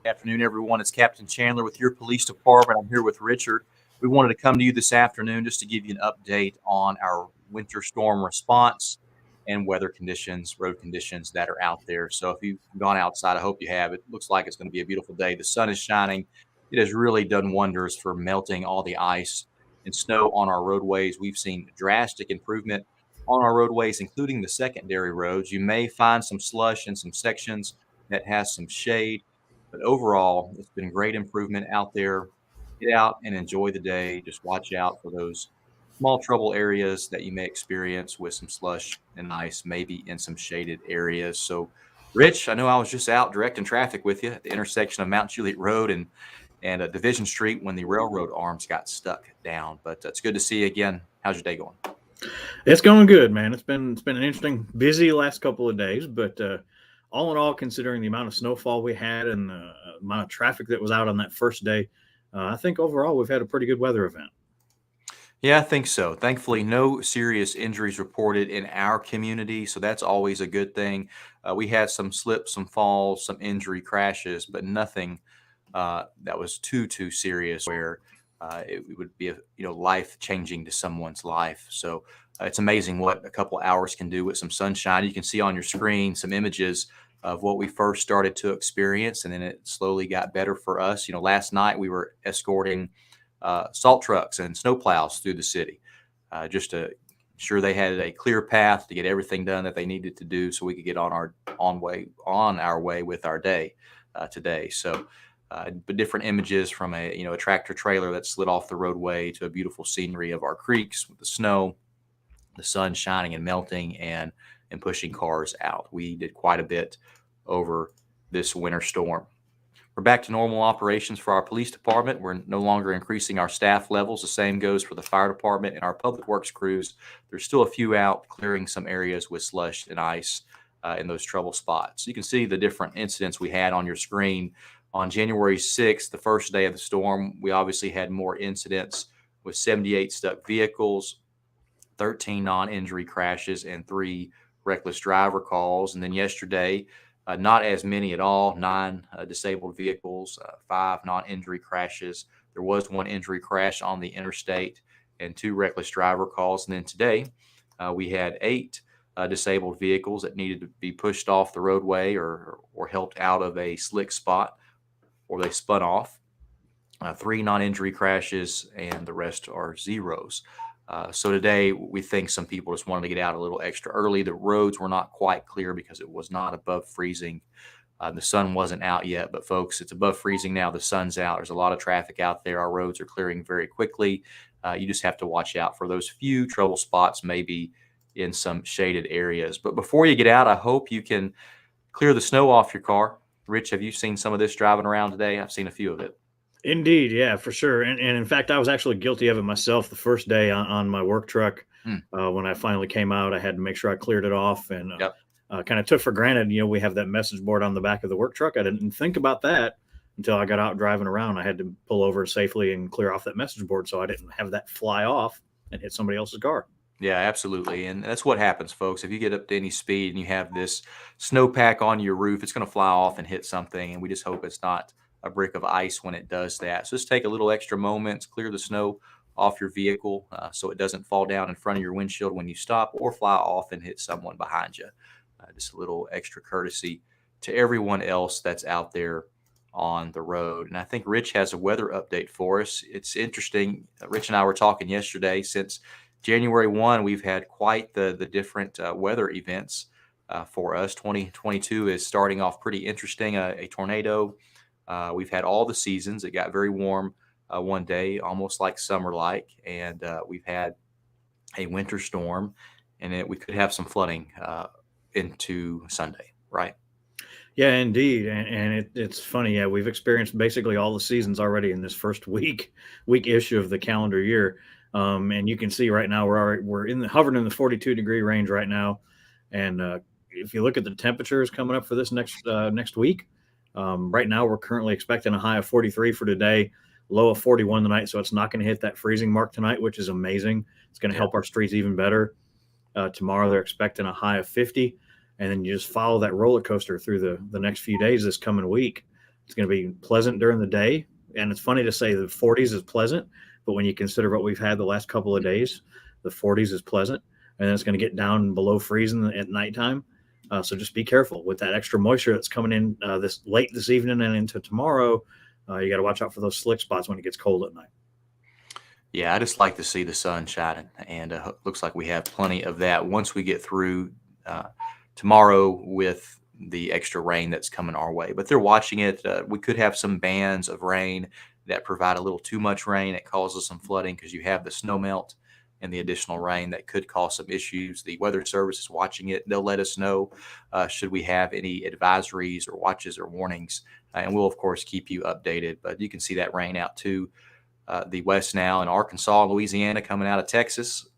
Afternoon, everyone. It's Captain Chandler with your police department. I'm here with Richard. We wanted to come to you this afternoon just to give you an update on our winter storm response and weather conditions, road conditions that are out there. So if you've gone outside, I hope you have. It looks like it's going to be a beautiful day. The sun is shining. It has really done wonders for melting all the ice and snow on our roadways. We've seen drastic improvement on our roadways, including the secondary roads. You may find some slush in some sections that has some shade, but overall, it's been great improvement out there. Get out and enjoy the day. Just watch out for those small trouble areas that you may experience with some slush and ice, maybe in some shaded areas. So, Rich, I know I was just out directing traffic with you at the intersection of Mount Juliet Road and Division Street when the railroad arms got stuck down. But it's good to see you again. How's your day going? It's going good, man. It's been an interesting, busy last couple of days, but all in all, considering the amount of snowfall we had and the amount of traffic that was out on that first day, I think overall we've had a pretty good weather event. Yeah, I think so. Thankfully, no serious injuries reported in our community, so that's always a good thing. We had some slips, some falls, some injury crashes, but nothing that was too serious where it would be life changing to someone's life. So it's amazing what a couple hours can do with some sunshine. You can see on your screen some images of what we first started to experience, and then it slowly got better for us. Last night we were escorting salt trucks and snow plows through the city, just to ensure they had a clear path to get everything done that they needed to do, so we could get on our way with our day today. So, but different images from a tractor trailer that slid off the roadway to a beautiful scenery of our creeks with the snow, the sun shining and melting, and pushing cars out. We did quite a bit over this winter storm. We're back to normal operations for our police department. We're no longer increasing our staff levels. The same goes for the fire department and our public works crews. There's still a few out clearing some areas with slush and ice in those trouble spots. You can see the different incidents we had on your screen. On January 6th, the first day of the storm, we obviously had more incidents with 78 stuck vehicles, 13 non-injury crashes, and 3 reckless driver calls. And then yesterday, not as many at all, 9 disabled vehicles, 5 non-injury crashes. There was 1 injury crash on the interstate and 2 reckless driver calls. And then today, we had 8 disabled vehicles that needed to be pushed off the roadway or helped out of a slick spot, or they spun off. 3 non-injury crashes, and the rest are zeros. So today, we think some people just wanted to get out a little extra early. The roads were not quite clear because it was not above freezing. The sun wasn't out yet, but folks, it's above freezing now. The sun's out. There's a lot of traffic out there. Our roads are clearing very quickly. You just have to watch out for those few trouble spots, maybe in some shaded areas. But before you get out, I hope you can clear the snow off your car. Rich, have you seen some of this driving around today? I've seen a few of it. Indeed, yeah, for sure. And in fact, I was actually guilty of it myself the first day on my work truck. When I finally came out, I had to make sure I cleared it off, and kind of took for granted, we have that message board on the back of the work truck. I didn't think about that until I got out driving around. I had to pull over safely and clear off that message board so I didn't have that fly off and hit somebody else's car. Yeah, absolutely. And that's what happens, folks. If you get up to any speed and you have this snowpack on your roof, it's going to fly off and hit something. And we just hope it's not a brick of ice when it does that. So just take a little extra moments, clear the snow off your vehicle so it doesn't fall down in front of your windshield when you stop or fly off and hit someone behind you. Just a little extra courtesy to everyone else that's out there on the road. And I think Rich has a weather update for us. It's interesting. Rich and I were talking yesterday. Since January 1, we've had quite the different weather events for us. 2022 is starting off pretty interesting. A tornado. We've had all the seasons. It got very warm one day, almost like summer-like, and we've had a winter storm, and we could have some flooding into Sunday, right? Yeah, indeed. And it's funny. Yeah, we've experienced basically all the seasons already in this first week-ish of the calendar year. And you can see right now we're hovering in the 42-degree range right now. And if you look at the temperatures coming up for this next week, right now we're currently expecting a high of 43 for today, low of 41 tonight. So it's not going to hit that freezing mark tonight, which is amazing. It's going to help our streets even better. Tomorrow they're expecting a high of 50. And then you just follow that roller coaster through the next few days this coming week. It's going to be pleasant during the day. And it's funny to say the 40s is pleasant, but when you consider what we've had the last couple of days, the 40s is pleasant. And then it's going to get down below freezing at nighttime. So just be careful with that extra moisture that's coming in this late this evening and into tomorrow. You got to watch out for those slick spots when it gets cold at night. Yeah, I just like to see the sun shining, and looks like we have plenty of that once we get through uh, tomorrow with the extra rain that's coming our way. But they're watching it. We could have some bands of rain that provide a little too much rain. It causes some flooding because you have the snow melt and the additional rain that could cause some issues. The Weather Service is watching it. They'll let us know should we have any advisories or watches or warnings, and we'll of course keep you updated. But you can see that rain out too. The west now in Arkansas, Louisiana, coming out of Texas,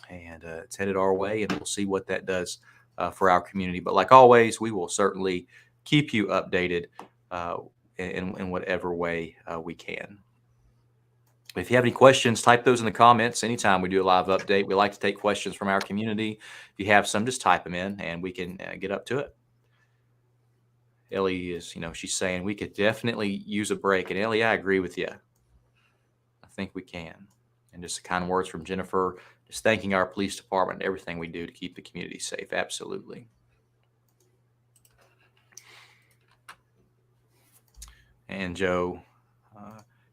and it's headed our way, and we'll see what that does for our community. But like always, we will certainly keep you updated in whatever way we can. If you have any questions, type those in the comments. Anytime we do a live update, we like to take questions from our community. If you have some, just type them in, and we can get up to it. Ellie is, she's saying we could definitely use a break. And Ellie, I agree with you. I think we can. And just the kind words from Jennifer, just thanking our police department and everything we do to keep the community safe. Absolutely. And Joe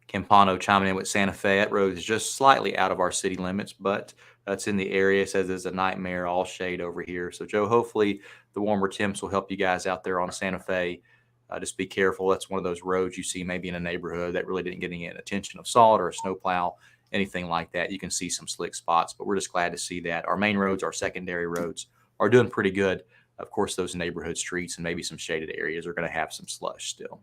Campano chiming in with Santa Fe. That road is just slightly out of our city limits, but it's in the area. It says it's a nightmare, all shade over here. So, Joe, hopefully the warmer temps will help you guys out there on Santa Fe. Just be careful. That's one of those roads you see maybe in a neighborhood that really didn't get any attention of salt or a snowplow, anything like that. You can see some slick spots, but we're just glad to see that. Our main roads, our secondary roads are doing pretty good. Of course, those neighborhood streets and maybe some shaded areas are going to have some slush still.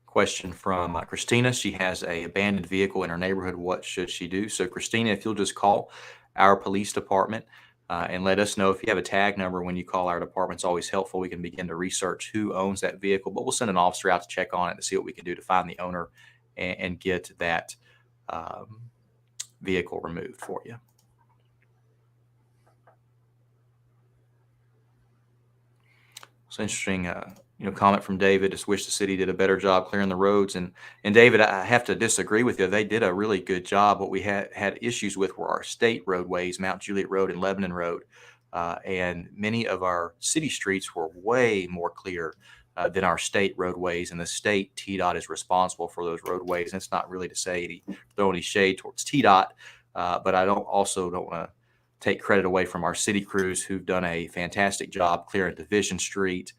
Question from Christina. She has a abandoned vehicle in her neighborhood. What should she do? So, Christina, if you'll just call our police department and let us know if you have a tag number when you call our department. It's always helpful. We can begin to research who owns that vehicle, but we'll send an officer out to check on it to see what we can do to find the owner and get that vehicle removed for you. It's interesting. Comment from David. Just wish the city did a better job clearing the roads. And David, I have to disagree with you. They did a really good job. What we had issues with were our state roadways, Mount Juliet Road and Lebanon Road, and many of our city streets were way more clear than our state roadways. And the state TDOT is responsible for those roadways. And it's not really to say throw any shade towards TDOT, but I don't want to take credit away from our city crews who've done a fantastic job clearing Division Street,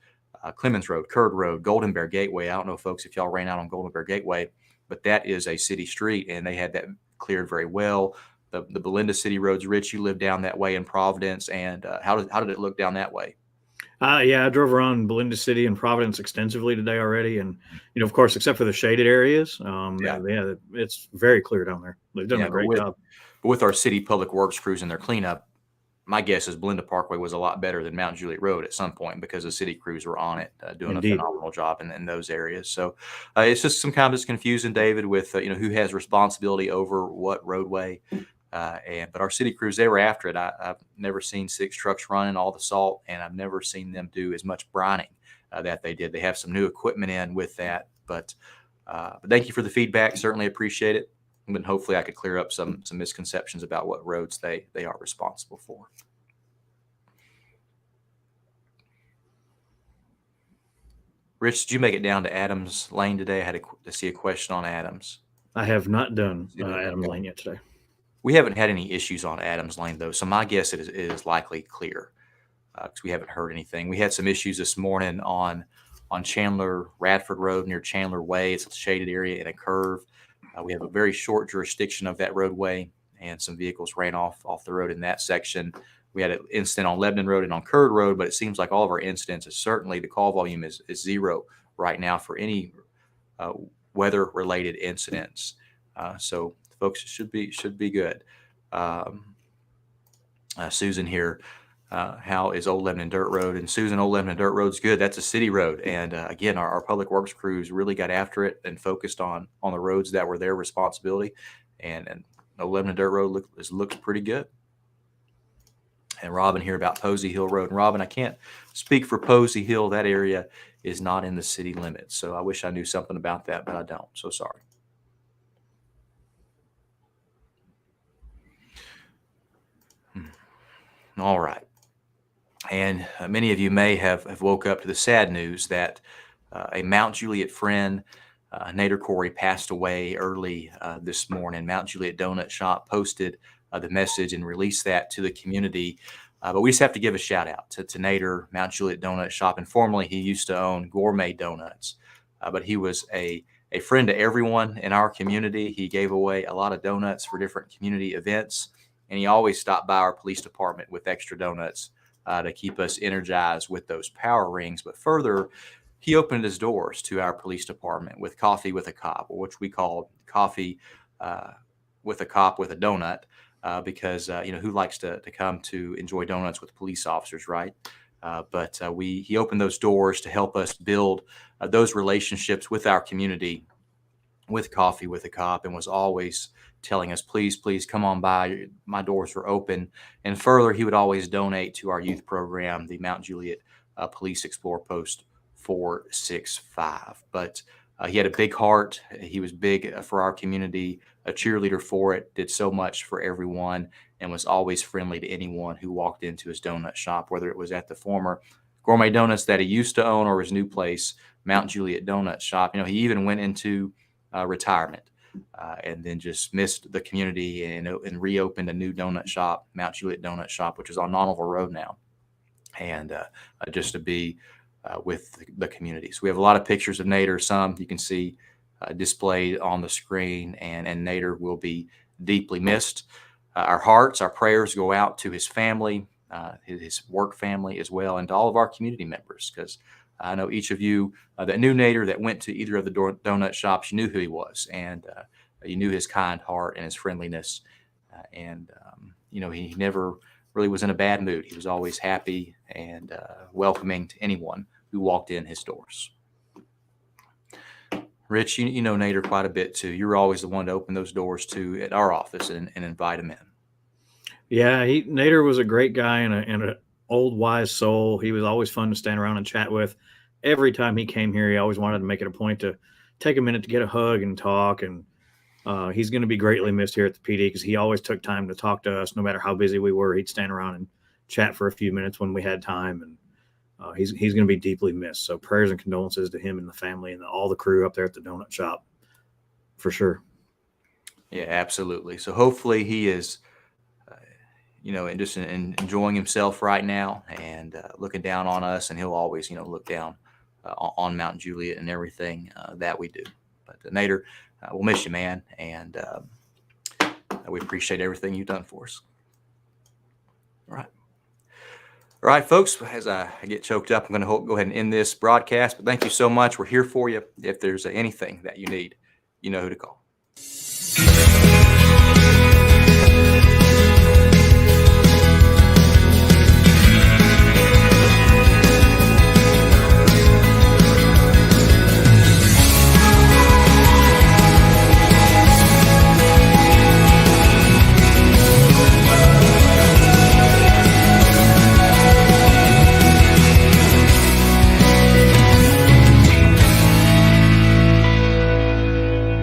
Clemens Road, Curd Road, Golden Bear Gateway. I don't know, folks, if y'all ran out on Golden Bear Gateway, but that is a city street, and they had that cleared very well. The Belinda City roads, Rich, you live down that way in Providence, and how did it look down that way? Yeah, I drove around Belinda City and Providence extensively today already, and of course, except for the shaded areas, it's very clear down there. They've done a great job. But with our city public works crews and their cleanup, my guess is Belinda Parkway was a lot better than Mount Juliet Road at some point because the city crews were on it doing Indeed. a phenomenal job in those areas. So it's just some kind of just confusing, David, with who has responsibility over what roadway. But our city crews, they were after it. I've never seen 6 trucks running all the salt, and I've never seen them do as much brining that they did. They have some new equipment in with that. But thank you for the feedback. Certainly appreciate it. And hopefully I could clear up some misconceptions about what roads they are responsible for. Rich, did you make it down to Adams Lane today? I had to see a question on Adams. I have not done Adams Lane yet today. We haven't had any issues on Adams Lane, though, so my guess it is likely clear because we haven't heard anything. We had some issues this morning on Chandler Radford Road near Chandler Way. It's a shaded area in a curve. We have a very short jurisdiction of that roadway, and some vehicles ran off the road in that section. We had an incident on Lebanon Road and on Curd Road, but it seems like all of our incidents is certainly the call volume is zero right now for any weather-related incidents. So folks, it should be good. Susan here. How is Old Lebanon Dirt Road? And Susan, Old Lebanon Dirt Road's good. That's a city road. And again, our public works crews really got after it and focused on the roads that were their responsibility. And Old Lebanon Dirt Road looks pretty good. And Robin here about Posey Hill Road. And Robin, I can't speak for Posey Hill. That area is not in the city limits. So I wish I knew something about that, but I don't. So sorry. All right. And many of you may have woke up to the sad news that a Mount Juliet friend, Nader Corey, passed away early this morning. Mount Juliet Donut Shop posted the message and released that to the community. But we just have to give a shout out to Nader, Mount Juliet Donut Shop. And formerly, he used to own Gourmet Donuts, but he was a friend to everyone in our community. He gave away a lot of donuts for different community events, and he always stopped by our police department with extra donuts to keep us energized with those power rings. But further, he opened his doors to our police department with Coffee with a Cop, which we call Coffee with a Cop with a Donut, because who likes to come to enjoy donuts with police officers, right? But he opened those doors to help us build those relationships with our community with Coffee with a Cop, and was always telling us, please, please come on by. My doors are open. And further, he would always donate to our youth program, the Mount Juliet Police Explore Post 465. But he had a big heart. He was big for our community, a cheerleader for it, did so much for everyone, and was always friendly to anyone who walked into his donut shop, whether it was at the former Gourmet Donuts that he used to own or his new place, Mount Juliet Donut Shop. He even went into retirement and then just missed the community and reopened a new donut shop, Mount Juliet Donut Shop, which is on Nonneville Road now, and just to be with the community. So we have a lot of pictures of Nader. Some you can see displayed on the screen, and Nader will be deeply missed. Our hearts, our prayers go out to his family, his work family as well, and to all of our community members, because I know each of you that knew Nader, that went to either of the donut shops, you knew who he was, and you knew his kind heart and his friendliness. He never really was in a bad mood. He was always happy and welcoming to anyone who walked in his doors. Rich, you know Nader quite a bit too. You were always the one to open those doors to at our office and invite him in. Yeah, Nader was a great guy and an old wise soul. He was always fun to stand around and chat with. Every time he came here, he always wanted to make it a point to take a minute to get a hug and talk. And he's going to be greatly missed here at the PD because he always took time to talk to us. No matter how busy we were, he'd stand around and chat for a few minutes when we had time. And he's going to be deeply missed. So prayers and condolences to him and the family and all the crew up there at the donut shop, for sure. Yeah, absolutely. So hopefully he is, and just enjoying himself right now and looking down on us, and he'll always, look down on Mount Juliet and everything that we do. But Nader, we'll miss you, man, and we appreciate everything you've done for us. All right, folks, as I get choked up, I'm going to go ahead and end this broadcast. But thank you so much. We're here for you. If there's anything that you need, you know who to call.